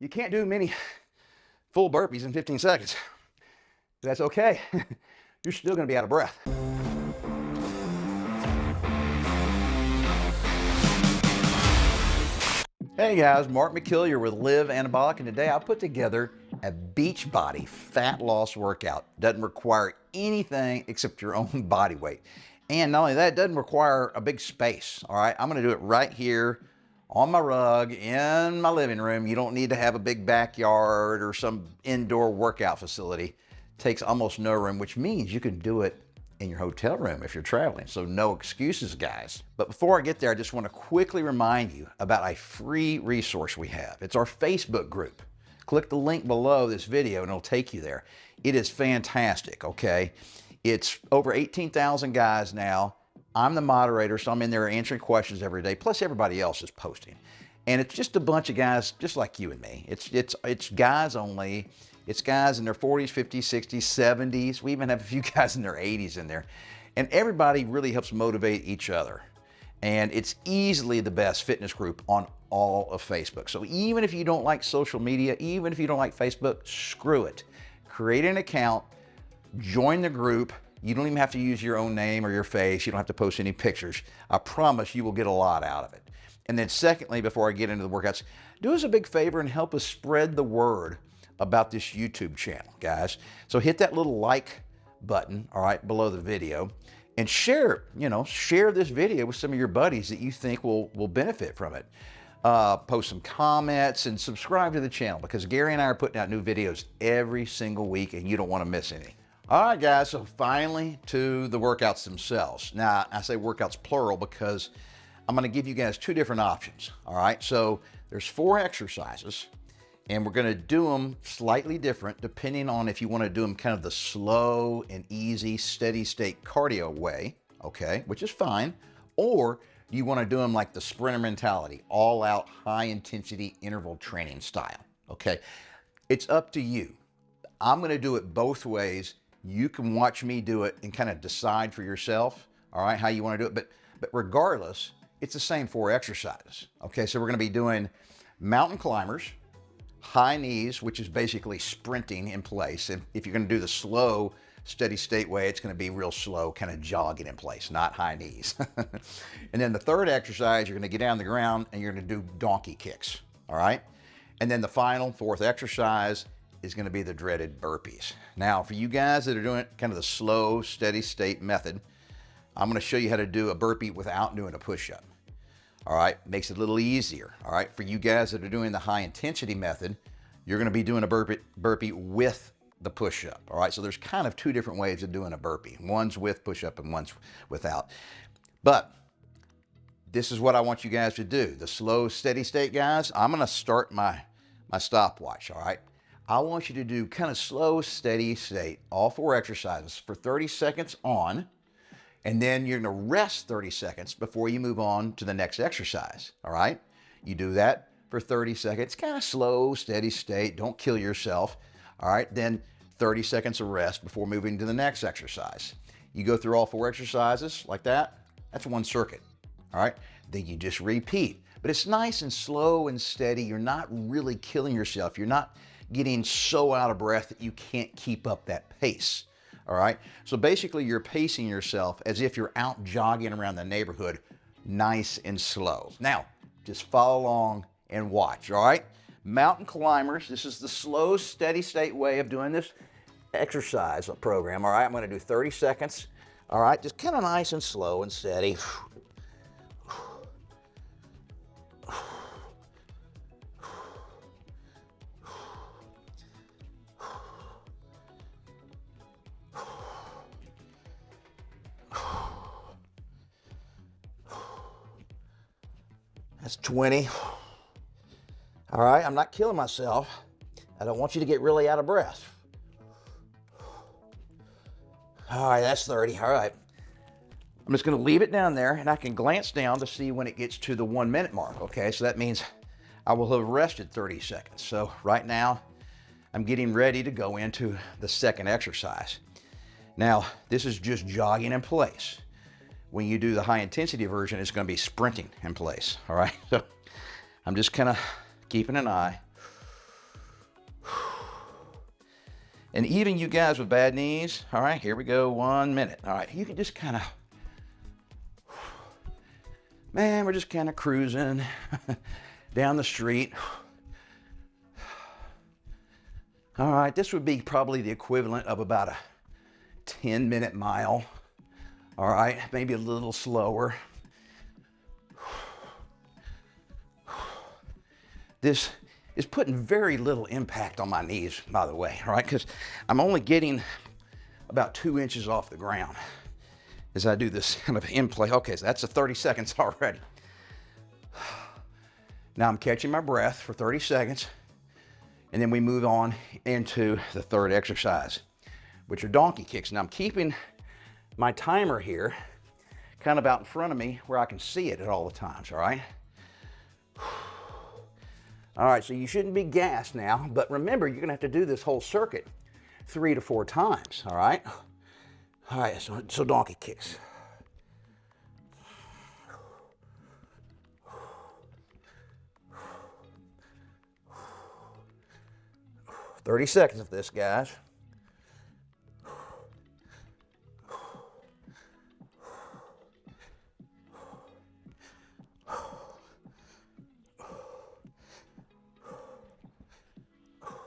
You can't do many full burpees in 15 seconds. That's okay. You're still gonna be out of breath. Hey guys, Mark McKillier with Live Anabolic, and today I put together a Beachbody fat loss workout. Doesn't require anything except your own body weight. And not only that, it doesn't require a big space, all right? I'm gonna do it right here on my rug in my living room. You don't need to have a big backyard or some indoor workout facility. It takes almost no room, which means you can do it in your hotel room if you're traveling. So no excuses, guys. But before I get there, I just want to quickly remind you about a free resource we have. It's our Facebook group. Click the link below this video and it'll take you there. It is fantastic, okay? It's over 18,000 guys now. I'm the moderator, so I'm in there answering questions every day, plus everybody else is posting. And it's just a bunch of guys just like you and me. It's guys only. It's guys in their 40s, 50s, 60s, 70s. We even have a few guys in their 80s in there. And everybody really helps motivate each other. And it's easily the best fitness group on all of Facebook. So even if you don't like social media, even if you don't like Facebook, screw it. Create an account, join the group. You don't even have to use your own name or your face. You don't have to post any pictures. I promise you will get a lot out of it. And then secondly, before I get into the workouts, do us a big favor and help us spread the word about this YouTube channel, guys. So hit that little like button, all right, below the video, and share this video with some of your buddies that you think will benefit from it. Post some comments and subscribe to the channel, because Gary and I are putting out new videos every single week and you don't want to miss any. All right, guys, so finally to the workouts themselves. Now, I say workouts plural because I'm going to give you guys two different options, all right? So there's 4 exercises, and we're going to do them slightly different depending on if you want to do them kind of the slow and easy, steady state cardio way, okay, which is fine, or you want to do them like the sprinter mentality, all out, high intensity interval training style, okay? It's up to you. I'm going to do it both ways. You can watch me do it and kind of decide for yourself, all right, how you want to do it. But regardless, it's the same 4 exercises, okay? So we're going to be doing mountain climbers, high knees, which is basically sprinting in place. And if you're going to do the slow, steady state way, it's going to be real slow, kind of jogging in place, not high knees. And then the third exercise, you're going to get down the ground and you're going to do donkey kicks, all right? And then the final 4th exercise is going to be the dreaded burpees. Now, for you guys that are doing kind of the slow, steady state method, I'm going to show you how to do a burpee without doing a push-up. All right, makes it a little easier. All right, for you guys that are doing the high intensity method, you're going to be doing a burpee with the push-up. All right, so there's kind of 2 different ways of doing a burpee. One's with push-up and one's without. But this is what I want you guys to do. The slow, steady state guys, I'm going to start my stopwatch. All right, I want you to do kind of slow, steady state, all 4 exercises for 30 seconds on. And then you're going to rest 30 seconds before you move on to the next exercise, all right? You do that for 30 seconds, kind of slow, steady state, don't kill yourself, all right? Then 30 seconds of rest before moving to the next exercise. You go through all 4 exercises like that, that's 1 circuit, all right? Then you just repeat. But it's nice and slow and steady. You're not really killing yourself. You're not getting so out of breath that you can't keep up that pace. All right, so basically you're pacing yourself as if you're out jogging around the neighborhood, nice and slow. Now, just follow along and watch, all right? Mountain climbers, this is the slow, steady state way of doing this exercise program, all right? I'm gonna do 30 seconds, all right? Just kind of nice and slow and steady. That's 20. All right, I'm not killing myself. I don't want you to get really out of breath. All right, that's 30. All right. I'm just going to leave it down there, and I can glance down to see when it gets to the 1 minute mark. Okay, so that means I will have rested 30 seconds. So right now, I'm getting ready to go into the second exercise. Now, this is just jogging in place. When you do the high intensity version, it's going to be sprinting in place. All right, so I'm just kind of keeping an eye. And even you guys with bad knees, all right, here we go, 1 minute. All right, you can just kind of, man, we're just kind of cruising down the street. All right, this would be probably the equivalent of about a 10-minute mile. All right, maybe a little slower. This is putting very little impact on my knees, by the way, all right? Because I'm only getting about 2 inches off the ground as I do this kind of in play. Okay, so that's a 30 seconds already. Now I'm catching my breath for 30 seconds, and then we move on into the third exercise, which are donkey kicks. Now I'm keeping my timer here kind of out in front of me where I can see it at all the times, all right? All right, so you shouldn't be gassed now, but remember, you're gonna have to do this whole circuit 3 to 4 times, all right? All right, so donkey kicks. "30 seconds of this, guys.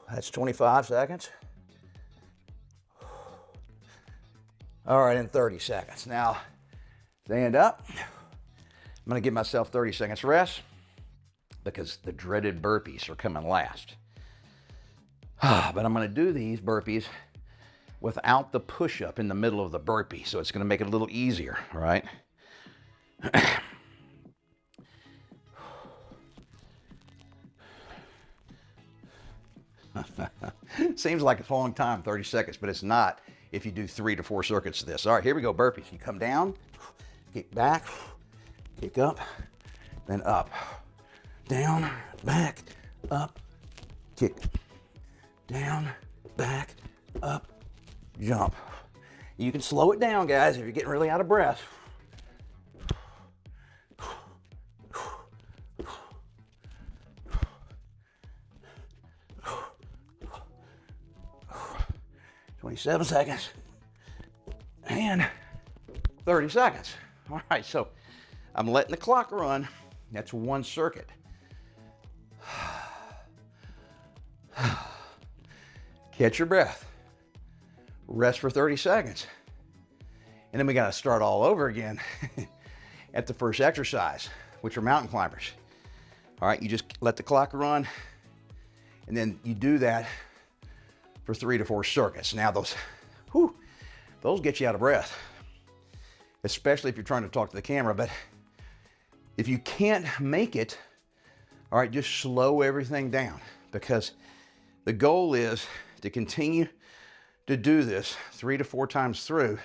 That's 25 seconds. All right, in 30 seconds. Now, stand up. I'm gonna give myself 30 seconds rest because the dreaded burpees are coming last. But I'm gonna do these burpees without the push-up in the middle of the burpee, so it's gonna make it a little easier, all right? Seems like a long time, 30 seconds, but it's not if you do 3 to 4 circuits of this. All right, here we go, burpees. You come down, kick back, kick up, then up, down, back, up, kick, down, back, up, jump. You can slow it down, guys, if you're getting really out of breath. 27 seconds and 30 seconds. All right, so I'm letting the clock run. That's 1 circuit. Catch your breath. Rest for 30 seconds. And then we got to start all over again at the first exercise, which are mountain climbers. All right, you just let the clock run, and then you do that for 3 to 4 circuits. Now those get you out of breath, especially if you're trying to talk to the camera. But if you can't make it, all right, just slow everything down, because the goal is to continue to do this 3 to 4 times through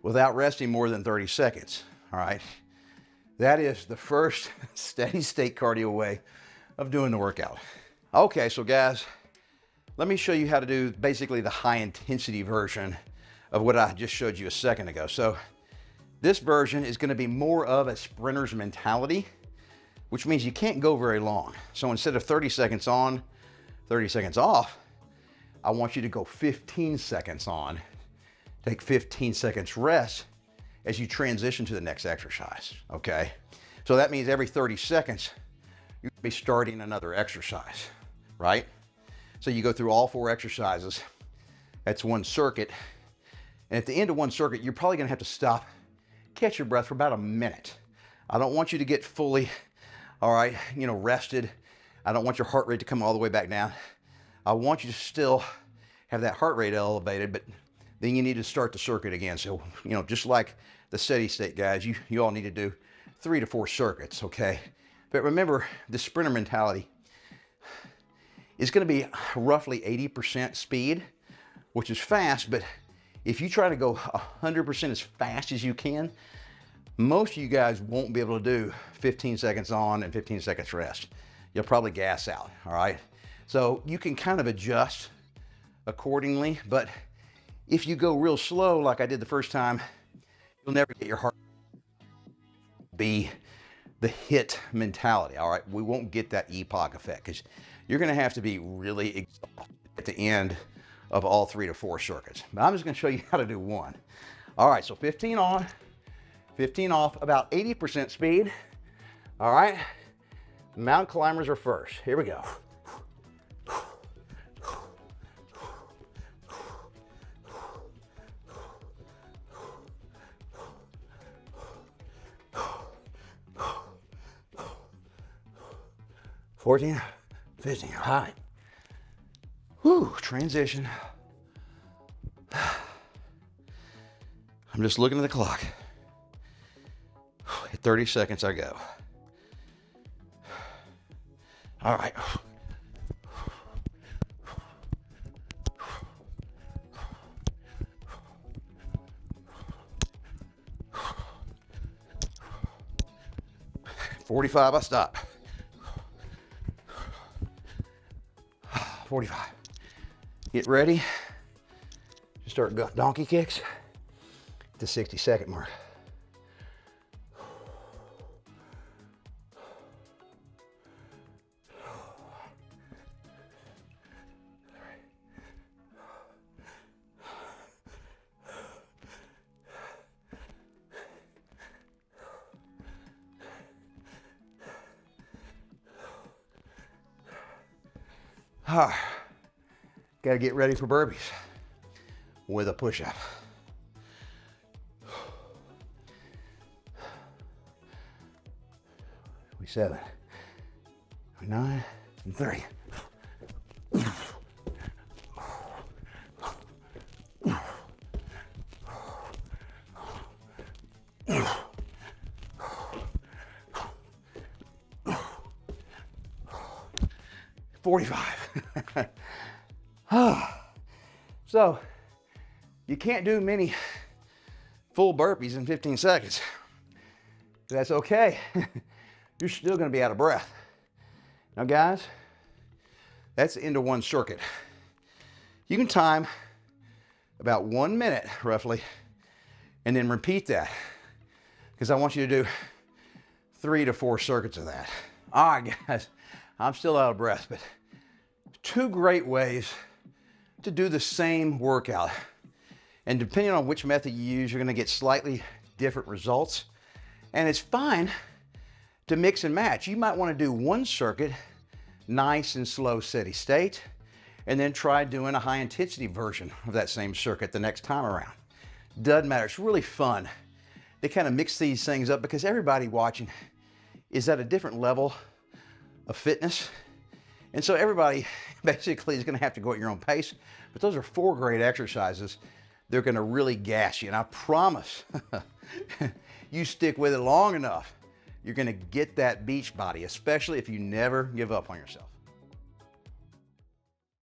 without resting more than 30 seconds, all right? That is the first steady state cardio way of doing the workout. Okay, so guys, let me show you how to do basically the high intensity version of what I just showed you a second ago. So this version is gonna be more of a sprinter's mentality, which means you can't go very long. So instead of 30 seconds on, 30 seconds off, I want you to go 15 seconds on, take 15 seconds rest as you transition to the next exercise, okay? So that means every 30 seconds, you'll be starting another exercise, right? So you go through all 4 exercises. That's 1 circuit. And at the end of 1 circuit, you're probably gonna have to stop, catch your breath for about a minute. I don't want you to get fully, all right, rested. I don't want your heart rate to come all the way back down. I want you to still have that heart rate elevated, but then you need to start the circuit again. So, just like the steady state guys, you all need to do 3 to 4 circuits, okay? But remember, the sprinter mentality is gonna be roughly 80% speed, which is fast, but if you try to go 100% as fast as you can, most of you guys won't be able to do 15 seconds on and 15 seconds rest. You'll probably gas out, all right? So you can kind of adjust accordingly, but if you go real slow like I did the first time, you'll never get your heart be the HIIT mentality, all right? We won't get that EPOC effect because you're gonna have to be really exhausted at the end of all 3 to 4 circuits. But I'm just gonna show you how to do one. All right, so 15 on, 15 off, about 80% speed. All right, mountain climbers are first. Here we go. $14, $15, all right. Whew, transition. I'm just looking at the clock. At 30 seconds I go. All right. $45, I stop. 45. Get ready to start donkey kicks at the 60-second mark. Got to get ready for burpees with a push-up. 27, 29, and 30. $45. So you can't do many full burpees in 15 seconds. That's okay. You're still going to be out of breath. Now guys, that's the end of one circuit. You can time about 1 minute roughly and then repeat that because I want you to do 3 to 4 circuits of that. All right guys, I'm still out of breath, but 2 great ways to do the same workout. And depending on which method you use, you're gonna get slightly different results. And it's fine to mix and match. You might wanna do one circuit, nice and slow, steady state, and then try doing a high intensity version of that same circuit the next time around. Doesn't matter, it's really fun to kind of mix these things up because everybody watching is at a different level of fitness. And so everybody basically is gonna have to go at your own pace, but those are 4 great exercises. They're gonna really gas you, and I promise, you stick with it long enough, you're gonna get that beach body, especially if you never give up on yourself.